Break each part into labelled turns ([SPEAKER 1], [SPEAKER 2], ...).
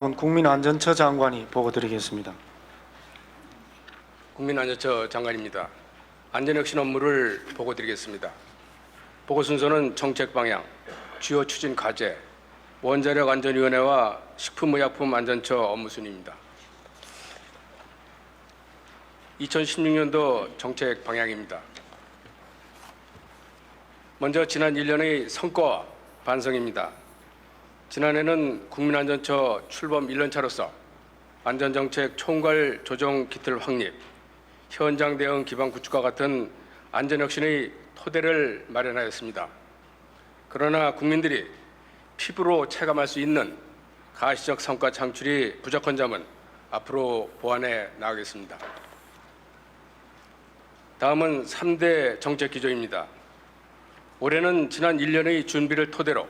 [SPEAKER 1] 국민안전처 장관이 보고드리겠습니다.
[SPEAKER 2] 국민안전처 장관입니다. 안전혁신 업무를 보고드리겠습니다. 보고 순서는 정책 방향, 주요 추진 과제, 원자력안전위원회와 식품의약품안전처 업무 순입니다. 2016년도 정책 방향입니다. 먼저 지난 1년의 성과와 반성입니다. 지난해는 국민안전처 출범 1년차로서 안전정책 총괄 조정 기틀 확립, 현장 대응 기반 구축과 같은 안전혁신의 토대를 마련하였습니다. 그러나 국민들이 피부로 체감할 수 있는 가시적 성과 창출이 부족한 점은 앞으로 보완해 나가겠습니다. 다음은 3대 정책 기조입니다. 올해는 지난 1년의 준비를 토대로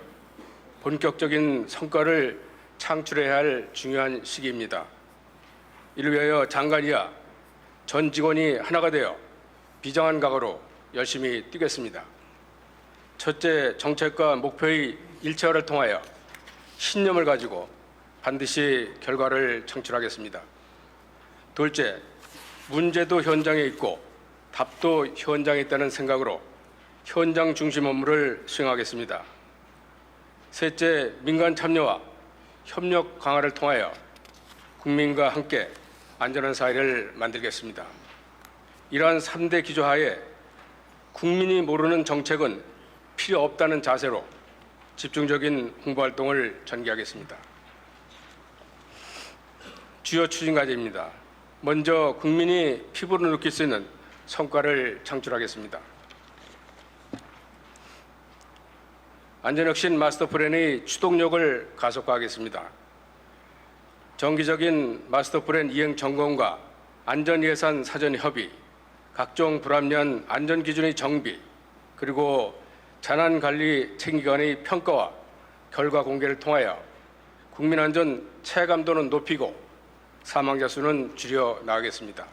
[SPEAKER 2] 본격적인 성과를 창출해야 할 중요한 시기입니다. 이를 위하여 장관 이하 전 직원이 하나가 되어 비장한 각오로 열심히 뛰겠습니다. 첫째, 정책과 목표의 일체화를 통하여 신념을 가지고 반드시 결과를 창출하겠습니다. 둘째, 문제도 현장에 있고 답도 현장에 있다는 생각으로 현장 중심 업무를 수행하겠습니다. 셋째, 민간 참여와 협력 강화를 통하여 국민과 함께 안전한 사회를 만들겠습니다. 이러한 3대 기조 하에 국민이 모르는 정책은 필요 없다는 자세로 집중적인 홍보활동을 전개하겠습니다. 주요 추진 과제입니다. 먼저 국민이 피부로 느낄 수 있는 성과를 창출하겠습니다. 안전혁신 마스터 플랜의 추동력을 가속화하겠습니다. 정기적인 마스터 플랜 이행 점검과 안전예산 사전 협의, 각종 불합리한 안전기준의 정비, 그리고 재난관리 책임기관의 평가와 결과 공개를 통하여 국민안전 체감도는 높이고 사망자 수는 줄여 나가겠습니다.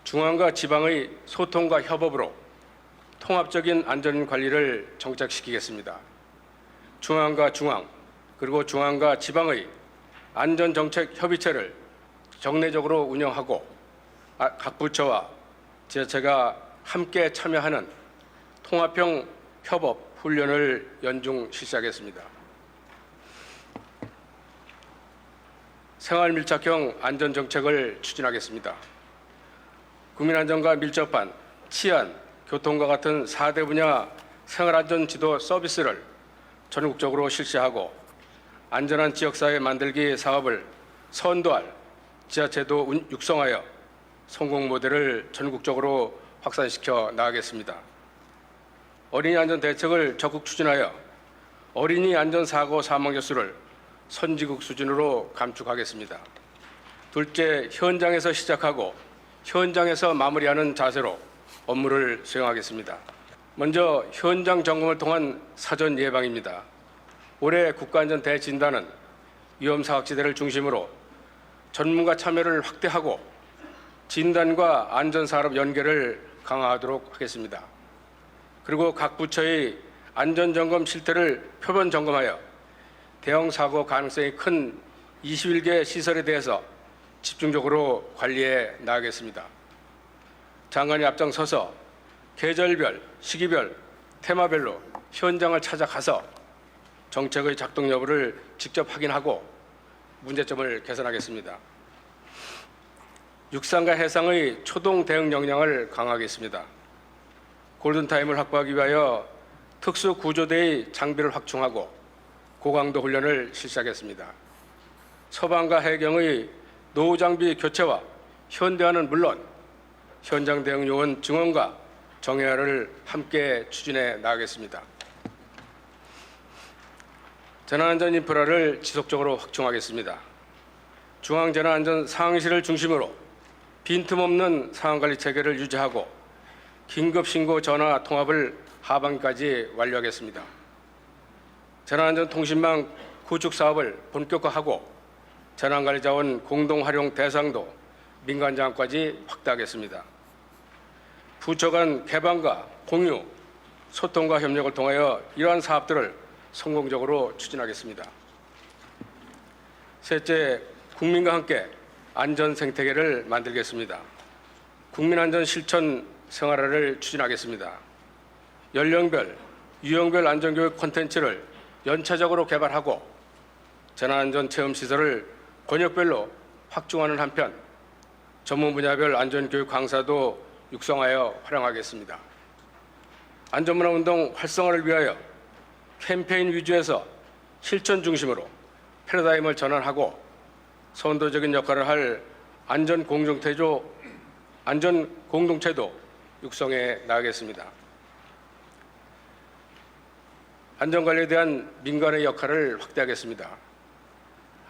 [SPEAKER 2] 중앙과 지방의 소통과 협업으로 통합적인 안전관리를 정착시키겠습니다. 중앙과 중앙, 그리고 중앙과 지방의 안전정책 협의체를 정례적으로 운영하고 각 부처와 지자체가 함께 참여하는 통합형 협업 훈련을 연중 실시하겠습니다. 생활밀착형 안전정책을 추진하겠습니다. 국민안전과 밀접한 치안, 교통과 같은 4대 분야 생활안전지도 서비스를 전국적으로 실시하고 안전한 지역사회 만들기 사업을 선도할 지자체도 육성하여 성공 모델을 전국적으로 확산시켜 나가겠습니다. 어린이 안전 대책을 적극 추진하여 어린이 안전사고 사망자 수를 선진국 수준으로 감축하겠습니다. 둘째, 현장에서 시작하고 현장에서 마무리하는 자세로 업무를 수행하겠습니다. 먼저 현장 점검을 통한 사전 예방입니다. 올해 국가안전 대진단은 위험사각지대를 중심으로 전문가 참여를 확대하고 진단과 안전산업 연계를 강화하도록 하겠습니다. 그리고 각 부처의 안전점검 실태를 표본 점검하여 대형 사고 가능성이 큰 21개 시설에 대해서 집중적으로 관리해 나가겠습니다. 장관이 앞장서서 계절별, 시기별, 테마별로 현장을 찾아가서 정책의 작동 여부를 직접 확인하고 문제점을 개선하겠습니다. 육상과 해상의 초동 대응 역량을 강화하겠습니다. 골든타임을 확보하기 위하여 특수구조대의 장비를 확충하고 고강도 훈련을 실시하겠습니다. 서방과 해경의 노후 장비 교체와 현대화는 물론 현장 대응 요원 증원과 정예화를 함께 추진해 나가겠습니다. 재난안전 인프라를 지속적으로 확충하겠습니다. 중앙재난안전 상황실을 중심으로 빈틈없는 상황관리 체계를 유지하고 긴급신고 전화 통합을 하반기까지 완료하겠습니다. 재난안전통신망 구축 사업을 본격화하고 재난관리자원 공동활용 대상도 민간장까지 확대하겠습니다. 부처 간 개방과 공유, 소통과 협력을 통하여 이러한 사업들을 성공적으로 추진하겠습니다. 셋째, 국민과 함께 안전 생태계를 만들겠습니다. 국민안전 실천 생활화를 추진하겠습니다. 연령별, 유형별 안전교육 콘텐츠를 연차적으로 개발하고 재난안전 체험시설을 권역별로 확충하는 한편 전문 분야별 안전교육 강사도 육성하여 활용하겠습니다. 안전문화운동 활성화를 위하여 캠페인 위주에서 실천 중심으로 패러다임을 전환하고 선도적인 역할을 할 안전 공동체도 육성해 나가겠습니다. 안전관리에 대한 민간의 역할을 확대하겠습니다.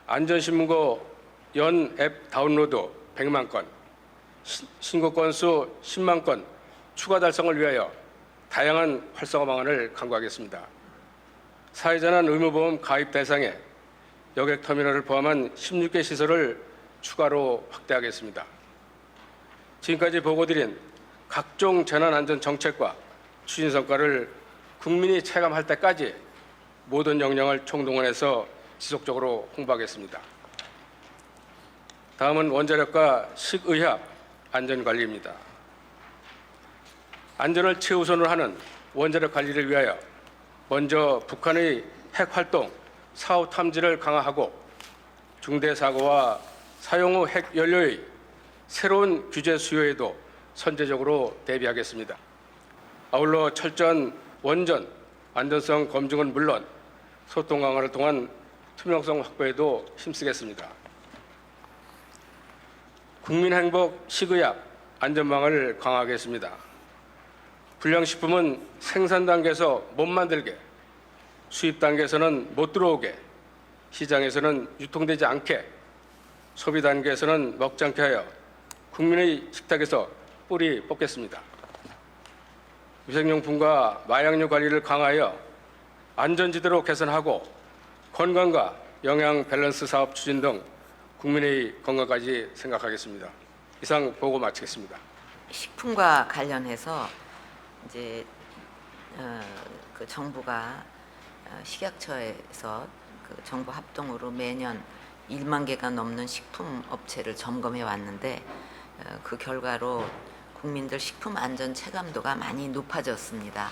[SPEAKER 2] 안전신문고 연 앱 다운로드 100만 건, 신고 건수 10만 건 추가 달성을 위하여 다양한 활성화 방안을 강구하겠습니다. 사회재난 의무보험 가입 대상에 여객터미널을 포함한 16개 시설을 추가로 확대하겠습니다. 지금까지 보고드린 각종 재난안전 정책과 추진 성과를 국민이 체감할 때까지 모든 역량을 총동원해서 지속적으로 홍보하겠습니다. 다음은 원자력과 식의학 안전관리입니다. 안전을 최우선으로 하는 원자력 관리를 위하여 먼저 북한의 핵활동, 사후 탐지를 강화하고 중대 사고와 사용 후 핵연료의 새로운 규제 수요에도 선제적으로 대비하겠습니다. 아울러 철저한 원전 안전성 검증은 물론 소통 강화를 통한 투명성 확보에도 힘쓰겠습니다. 국민행복 식의약 안전망을 강화하겠습니다. 불량식품은 생산 단계에서 못 만들게, 수입 단계에서는 못 들어오게, 시장에서는 유통되지 않게, 소비 단계에서는 먹지 않게 하여 국민의 식탁에서 뿌리 뽑겠습니다. 위생용품과 마약류 관리를 강화하여 안전지대로 개선하고 건강과 영양 밸런스 사업 추진 등 국민의 건강까지 생각하겠습니다. 이상 보고 마치겠습니다.
[SPEAKER 3] 식품과 관련해서 이제 그 정부가 식약처에서 그 정부 합동으로 매년 1만 개가 넘는 식품 업체를 점검해 왔는데 그 결과로 국민들 식품 안전 체감도가 많이 높아졌습니다.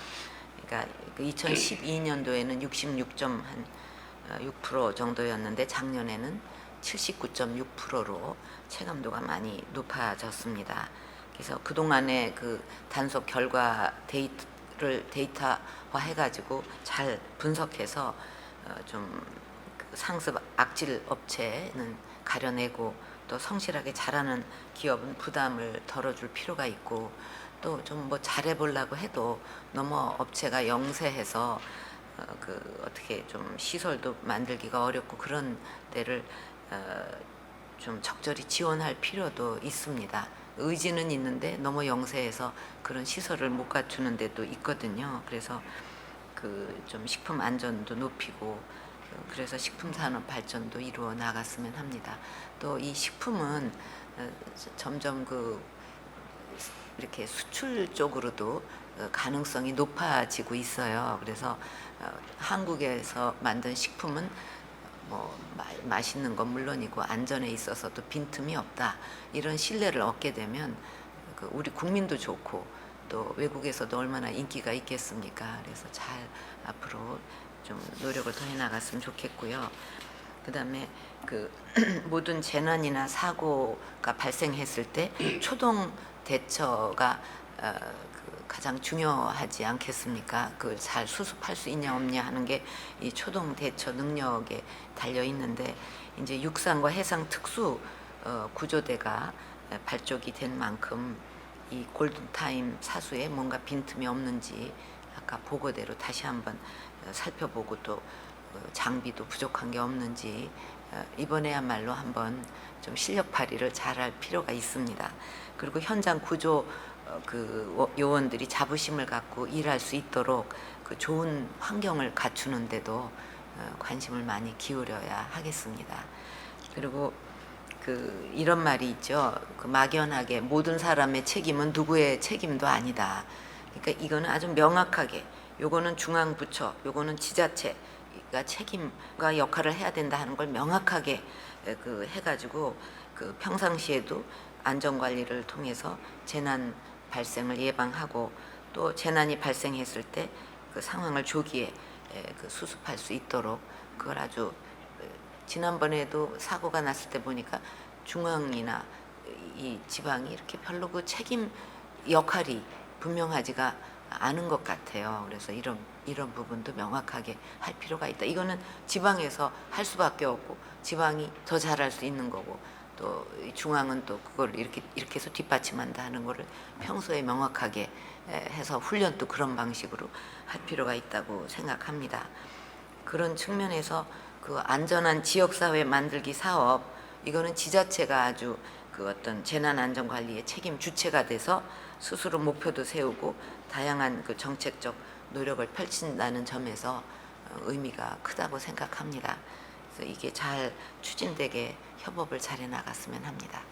[SPEAKER 3] 그러니까 2012년도에는 66.6% 정도였는데 작년에는 79.6%로 체감도가 많이 높아졌습니다. 그래서 그동안의 그 단속 결과 데이터를 데이터화해가지고 잘 분석해서 좀 상습 악질 업체는 가려내고 또 성실하게 잘하는 기업은 부담을 덜어줄 필요가 있고 또 좀 뭐 잘해보려고 해도 너무 업체가 영세해서 그 어떻게 좀 시설도 만들기가 어렵고 그런 데를 좀 적절히 지원할 필요도 있습니다. 의지는 있는데 너무 영세해서 그런 시설을 못 갖추는 데도 있거든요. 그래서 그 좀 식품 안전도 높이고 그래서 식품 산업 발전도 이루어 나갔으면 합니다. 또 이 식품은 점점 그 이렇게 수출 쪽으로도 가능성이 높아지고 있어요. 그래서 한국에서 만든 식품은 뭐 맛있는 건 물론이고 안전에 있어서도 빈틈이 없다. 이런 신뢰를 얻게 되면 그 우리 국민도 좋고 또 외국에서도 얼마나 인기가 있겠습니까? 그래서 잘 앞으로 좀 노력을 더 해나갔으면 좋겠고요. 그다음에 그 모든 재난이나 사고가 발생했을 때 초동 대처가 그 가장 중요하지 않겠습니까? 그걸 잘 수습할 수 있냐 없냐 하는 게 이 초동 대처 능력에 달려 있는데 이제 육상과 해상 특수 구조대가 발족이 된 만큼 이 골든타임 사수에 뭔가 빈틈이 없는지 아까 보고대로 다시 한번 살펴보고 또 장비도 부족한 게 없는지 이번에야말로 한번 좀 실력 발휘를 잘할 필요가 있습니다. 그리고 현장 구조 그 요원들이 자부심을 갖고 일할 수 있도록 그 좋은 환경을 갖추는데도 관심을 많이 기울여야 하겠습니다. 그리고 그 이런 말이 있죠. 그 막연하게 모든 사람의 책임은 누구의 책임도 아니다. 그러니까 이거는 아주 명확하게 요거는 중앙부처, 요거는 지자체, 지자체가 책임과 역할을 해야 된다 하는 걸 명확하게 그 해가지고 그 평상시에도 안전관리를 통해서 재난 발생을 예방하고 또 재난이 발생했을 때 그 상황을 조기에 그 수습할 수 있도록 그걸 아주 지난번에도 사고가 났을 때 보니까 중앙이나 이 지방이 이렇게 별로 그 책임 역할이 분명하지가 않은 것 같아요. 그래서 이런 부분도 명확하게 할 필요가 있다. 이거는 지방에서 할 수밖에 없고 지방이 더 잘할 수 있는 거고 또 중앙은 또 그걸 이렇게 해서 뒷받침한다 하는 거를 평소에 명확하게 해서 훈련도 그런 방식으로 할 필요가 있다고 생각합니다. 그런 측면에서 그 안전한 지역사회 만들기 사업 이거는 지자체가 아주 그 어떤 재난안전관리의 책임 주체가 돼서 스스로 목표도 세우고 다양한 그 정책적 노력을 펼친다는 점에서 의미가 크다고 생각합니다. 그래서 이게 잘 추진되게 협업을 잘 해나갔으면 합니다.